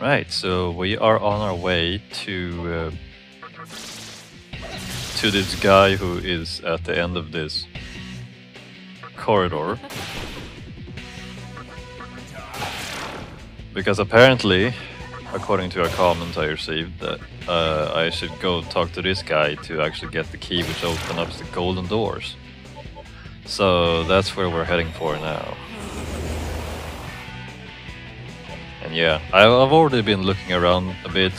Right, so we are on our way to this guy who is at the end of this corridor. Because apparently, according to a comment I received, that I should go talk to this guy to actually get the key which opens up the golden doors. So that's where we're heading for now. And yeah, I've already been looking around a bit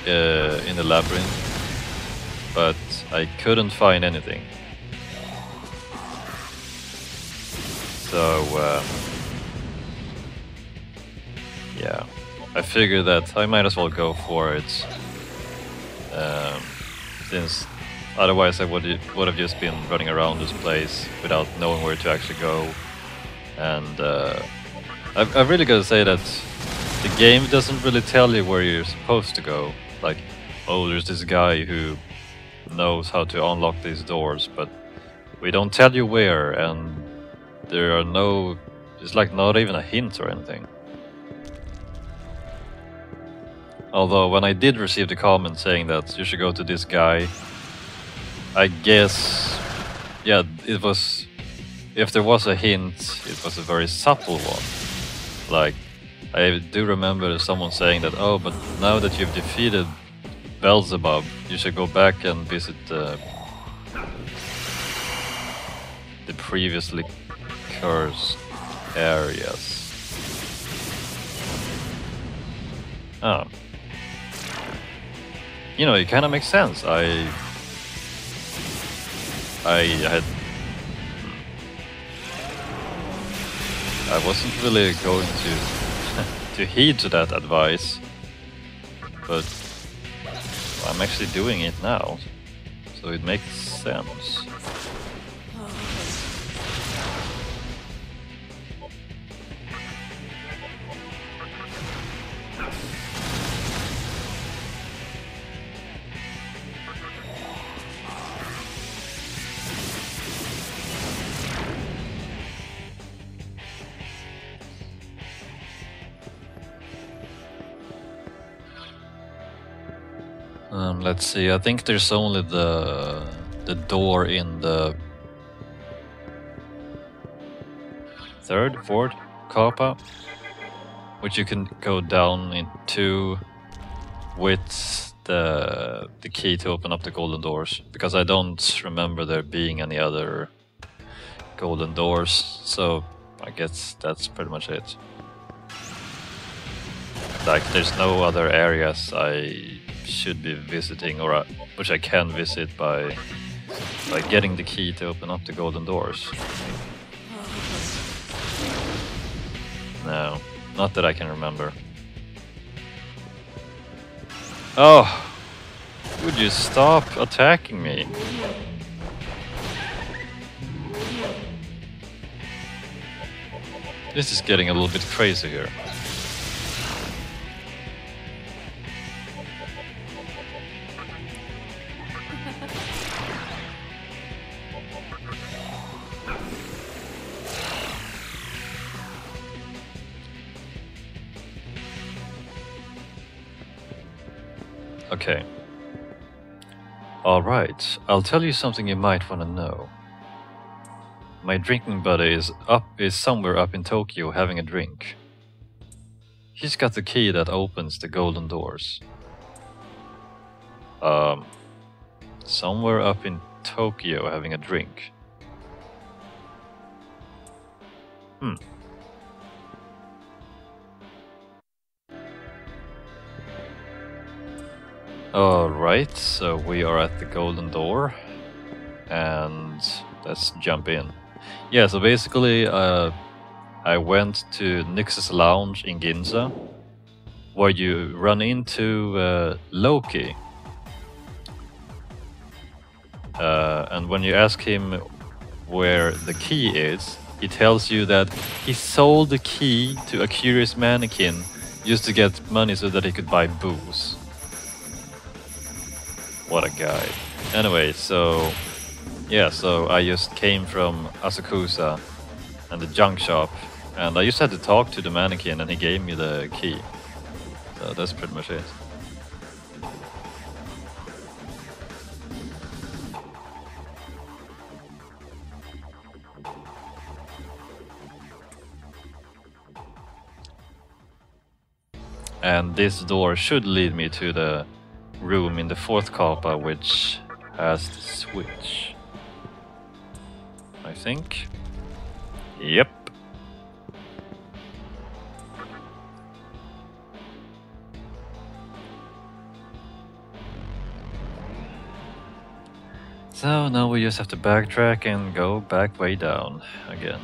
in the labyrinth, but I couldn't find anything. So yeah, I figured that I might as well go for it, since otherwise I would have just been running around this place without knowing where to actually go. And I've really got to say that the game doesn't really tell you where you're supposed to go. Like, oh, there's this guy who knows how to unlock these doors, but we don't tell you where, and there are no... it's like not even a hint or anything. Although when I did receive the comment saying that you should go to this guy, I guess, yeah, it was... if there was a hint, it was a very subtle one. Like, I do remember someone saying that, oh, but now that you've defeated Beelzebub, you should go back and visit the previously cursed areas. Oh. You know, it kind of makes sense. I wasn't really going to heed to that advice, but I'm actually doing it now, so it makes sense. Let's see, I think there's only the door in the fourth Kappa, which you can go down into with the key to open up the golden doors, because I don't remember there being any other golden doors, so I guess that's pretty much it. Like, there's no other areas I should be visiting, or which I can visit by getting the key to open up the golden doors. No, not that I can remember. Oh, would you stop attacking me? This is getting a little bit crazy here. Okay. Alright, I'll tell you something you might want to know. My drinking buddy is somewhere up in Tokyo having a drink. He's got the key that opens the golden doors. Somewhere up in Tokyo having a drink. Alright, so we are at the golden door, and let's jump in. Yeah, so basically I went to Nyx's Lounge in Ginza, where you run into Loki. And when you ask him where the key is, he tells you that he sold the key to a curious mannequin just to get money so that he could buy booze. What a guy. Anyway, so yeah, so I just came from Asakusa and the junk shop, and I just had to talk to the mannequin and he gave me the key. That's pretty much it. And this door should lead me to the room in the fourth kappa, which has the switch. I think. Yep. So now we just have to backtrack and go back way down again.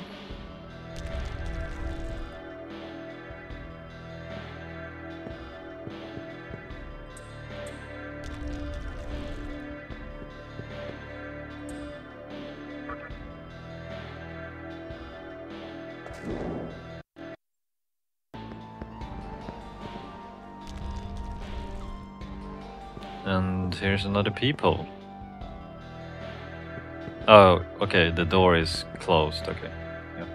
And here's another peephole. Oh, okay, the door is closed, okay. Yeah.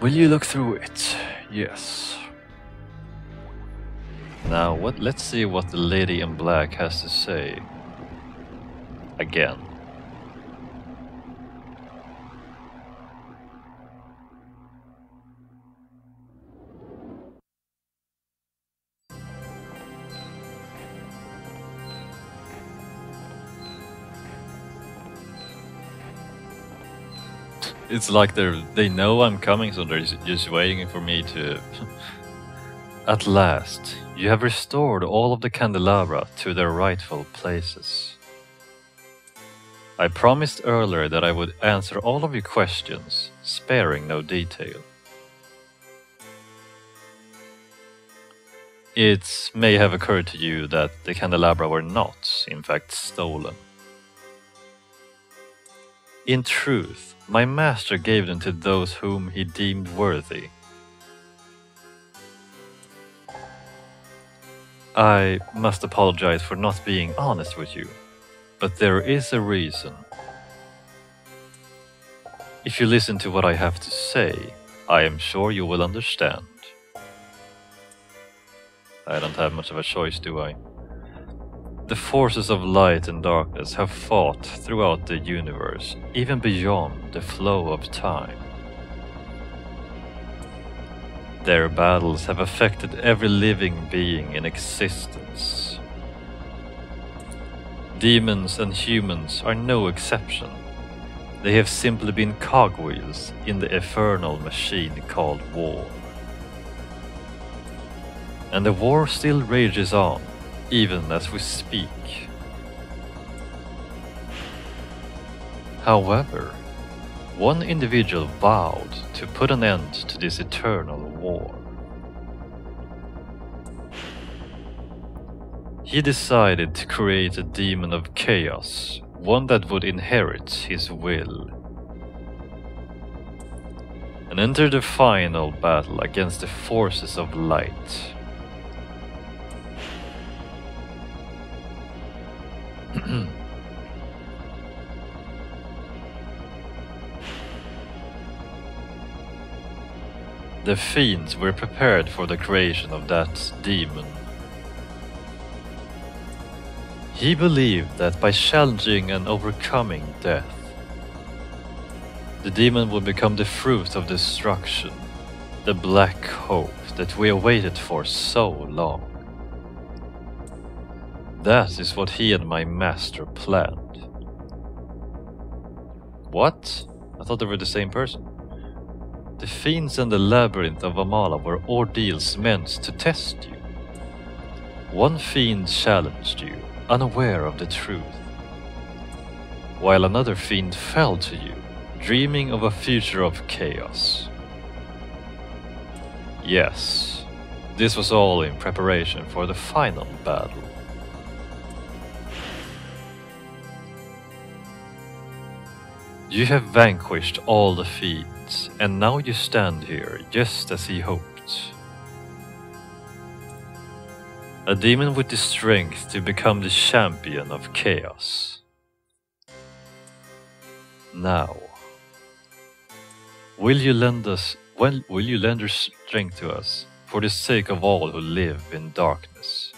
Will you look through it? Yes. Now, let's see what the lady in black has to say. Again. It's like they know I'm coming, so they're just waiting for me to... At last, you have restored all of the candelabra to their rightful places. I promised earlier that I would answer all of your questions, sparing no detail. It may have occurred to you that the candelabra were not, in fact, stolen. In truth, my master gave them to those whom he deemed worthy. I must apologize for not being honest with you, but there is a reason. If you listen to what I have to say, I am sure you will understand. I don't have much of a choice, do I? The forces of light and darkness have fought throughout the universe, even beyond the flow of time. Their battles have affected every living being in existence. Demons and humans are no exception. They have simply been cogwheels in the infernal machine called war. And the war still rages on, even as we speak. However, one individual vowed to put an end to this eternal war. He decided to create a demon of chaos, one that would inherit his will, and enter the final battle against the forces of light. The fiends were prepared for the creation of that demon. He believed that by challenging and overcoming death, the demon would become the fruit of destruction, the black hope that we awaited for so long. That is what he and my master planned. What? I thought they were the same person. The fiends and the labyrinth of Amala were ordeals meant to test you. One fiend challenged you, unaware of the truth, while another fiend fell to you, dreaming of a future of chaos. Yes, this was all in preparation for the final battle. You have vanquished all the fiends, and now you stand here just as he hoped. A demon with the strength to become the champion of chaos. Now, will you lend your strength to us? for the sake of all who live in darkness.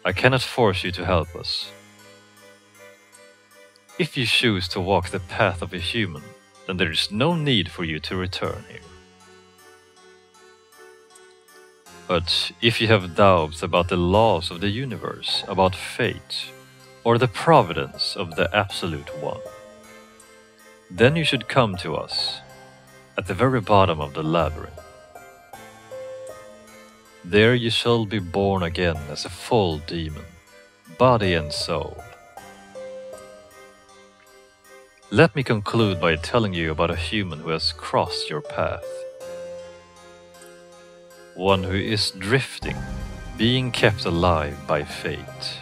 I cannot force you to help us. If you choose to walk the path of a human, then there is no need for you to return here. But if you have doubts about the laws of the universe, about fate, or the providence of the Absolute One, then you should come to us, at the very bottom of the labyrinth. There you shall be born again as a full demon, body and soul. Let me conclude by telling you about a human who has crossed your path. One who is drifting, being kept alive by fate.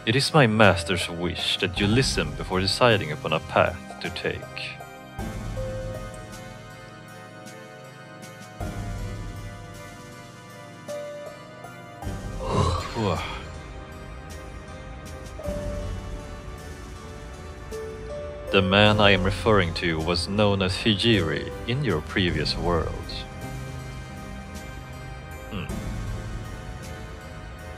It is my master's wish that you listen before deciding upon a path to take. The man I am referring to was known as Hijiri in your previous world.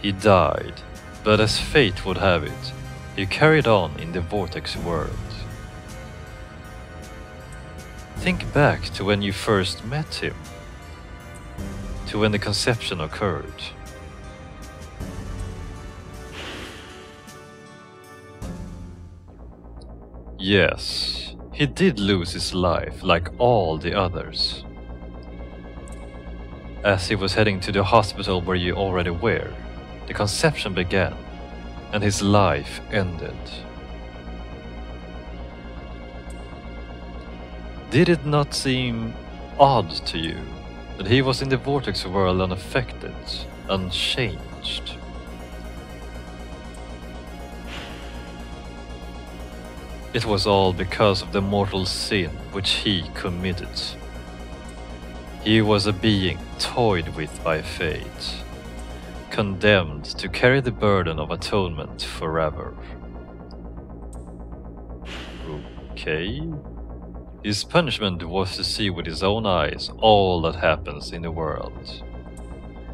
He died, but as fate would have it, he carried on in the Vortex world. Think back to when you first met him, to when the conception occurred. Yes, he did lose his life like all the others. As he was heading to the hospital where you already were, the conception began, and his life ended. Did it not seem odd to you that he was in the Vortex world unaffected, unchanged? It was all because of the mortal sin which he committed. He was a being toyed with by fate, condemned to carry the burden of atonement forever. Okay. His punishment was to see with his own eyes all that happens in the world,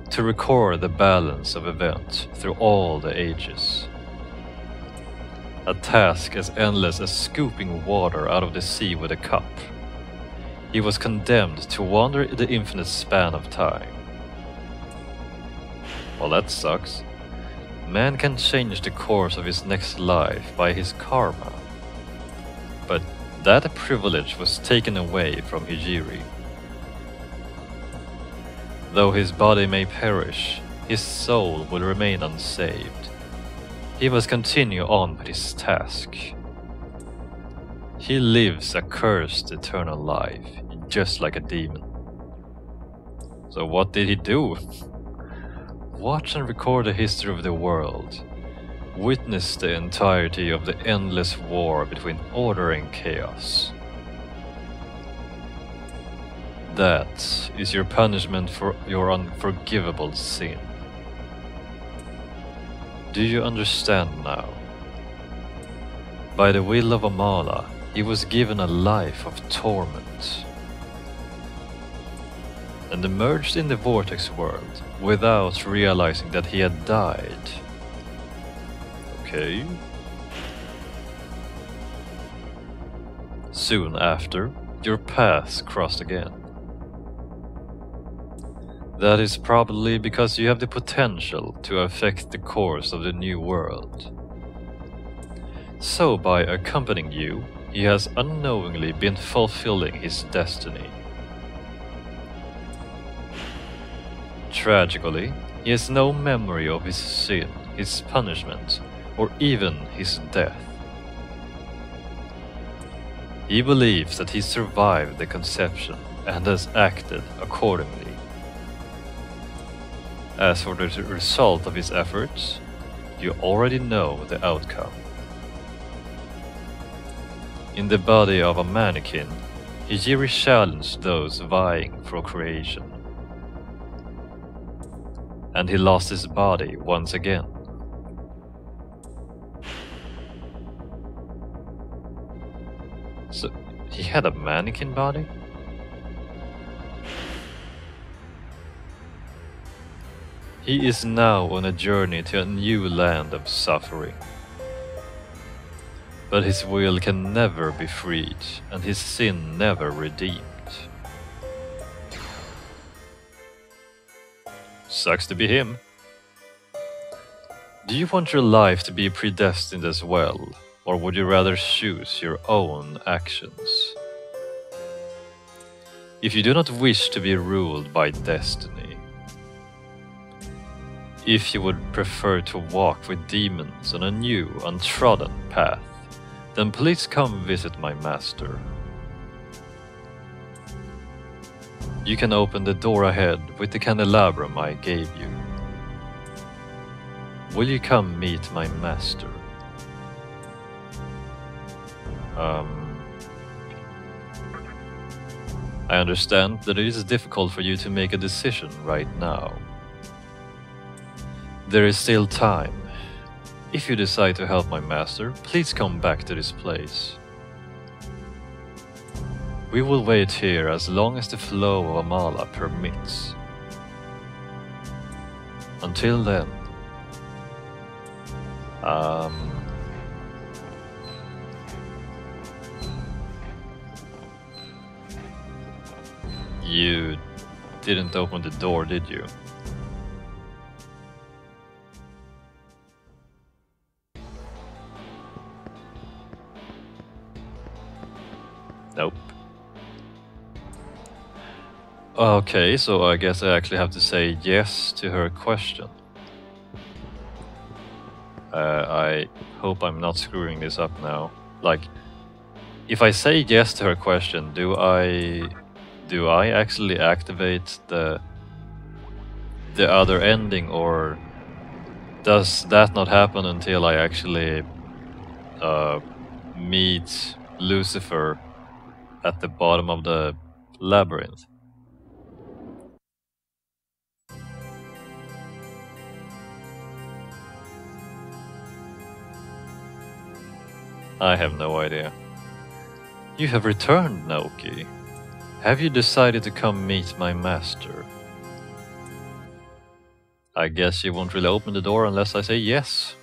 to record the balance of events through all the ages. A task as endless as scooping water out of the sea with a cup. He was condemned to wander the infinite span of time. Well, that sucks. Man can change the course of his next life by his karma. But that privilege was taken away from Hijiri. Though his body may perish, his soul will remain unsaved. He must continue on with his task. He lives a cursed eternal life, just like a demon. So what did he do? Watch and record the history of the world. Witness the entirety of the endless war between order and chaos. That is your punishment for your unforgivable sin. Do you understand now? By the will of Amala, he was given a life of torment, and emerged in the Vortex world without realizing that he had died. Okay. Soon after, your paths crossed again. That is probably because you have the potential to affect the course of the new world. So by accompanying you, he has unknowingly been fulfilling his destiny. Tragically, he has no memory of his sin, his punishment, or even his death. He believes that he survived the conception and has acted accordingly. As for the result of his efforts, you already know the outcome. In the body of a mannequin, Hijiri challenged those vying for creation. And he lost his body once again. So, he had a mannequin body? He is now on a journey to a new land of suffering. But his will can never be freed, and his sin never redeemed. Sucks to be him. Do you want your life to be predestined as well, or would you rather choose your own actions? If you do not wish to be ruled by destiny, if you would prefer to walk with demons on a new, untrodden path, then please come visit my master. You can open the door ahead with the candelabrum I gave you. Will you come meet my master? I understand that it is difficult for you to make a decision right now. There is still time. If you decide to help my master, please come back to this place. We will wait here as long as the flow of Amala permits. Until then, you didn't open the door, did you? Nope. Okay, so I guess I actually have to say yes to her question. I hope I'm not screwing this up now. Like, if I say yes to her question, do I actually activate the other ending, or does that not happen until I actually meet Lucifer at the bottom of the labyrinth? I have no idea. You have returned, Naoki. Have you decided to come meet my master? I guess you won't really open the door unless I say yes.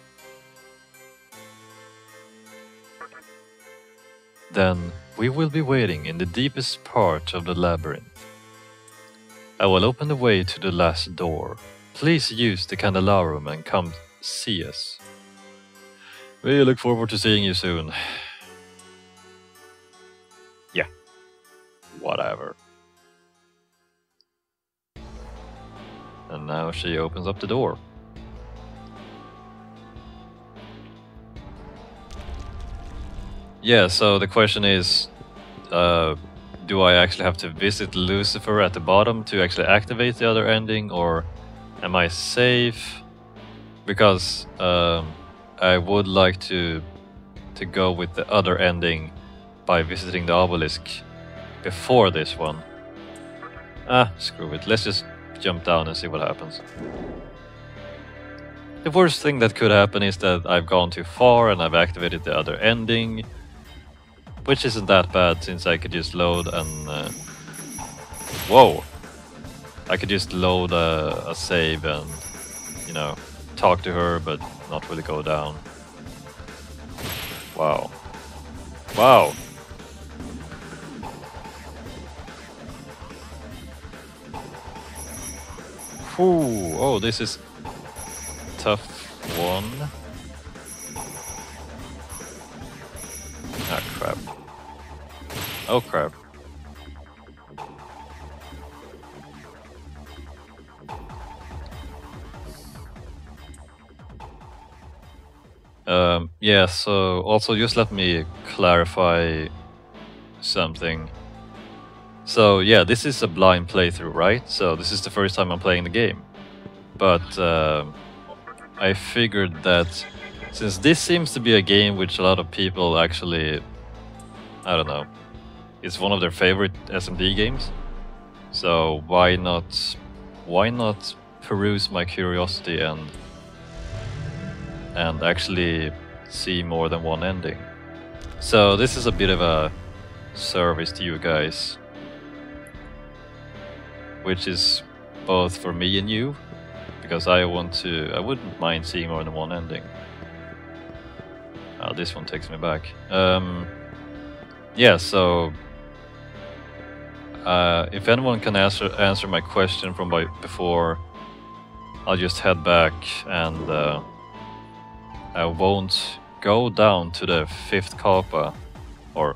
Then we will be waiting in the deepest part of the labyrinth. I will open the way to the last door. Please use the candelabrum and come see us. We look forward to seeing you soon. Yeah. Whatever. And now she opens up the door. Yeah, so the question is, do I actually have to visit Lucifer at the bottom to actually activate the other ending, or am I safe? Because I would like to go with the other ending by visiting the obelisk before this one. Screw it. Let's just jump down and see what happens. The worst thing that could happen is that I've gone too far and I've activated the other ending, which isn't that bad since I could just load and... Whoa! I could just load a save and, you know, talk to her, but not really go down. Wow. Wow! Ooh, oh, this is tough one. Ah, crap. Oh, crap. Yeah, so also just let me clarify something. So yeah, this is a blind playthrough, right? So this is the first time I'm playing the game. But I figured that since this seems to be a game which a lot of people actually, I don't know, it's one of their favorite SMT games. So why not peruse my curiosity and actually see more than one ending. So this is a bit of a service to you guys, which is both for me and you, because I wouldn't mind seeing more than one ending. This one takes me back. Yeah, so if anyone can answer my question from before, I'll just head back, and I won't go down to the 5th Kappa, or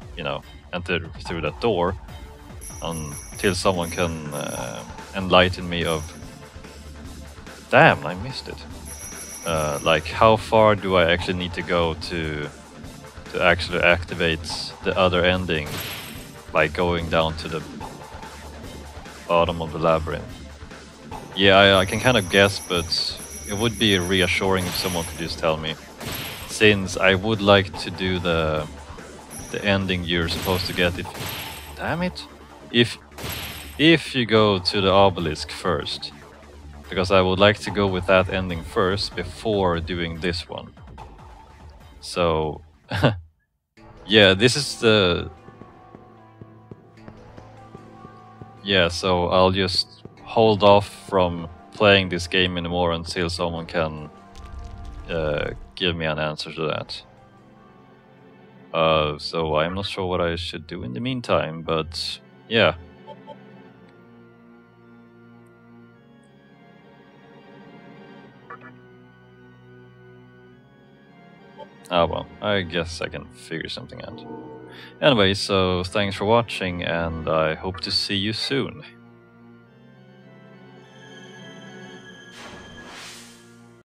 enter through that door, until someone can enlighten me of. Damn, I missed it. Like, how far do I actually need to go to actually activate the other ending by going down to the bottom of the labyrinth? Yeah, I can kind of guess, but it would be reassuring if someone could just tell me, since I would like to do the ending you're supposed to get. Damn it, if you go to the obelisk first, because I would like to go with that ending first before doing this one. So yeah, this is the so I'll just hold off from playing this game anymore until someone can give me an answer to that. So I'm not sure what I should do in the meantime, but yeah. Well, I guess I can figure something out. Anyway, so thanks for watching, and I hope to see you soon.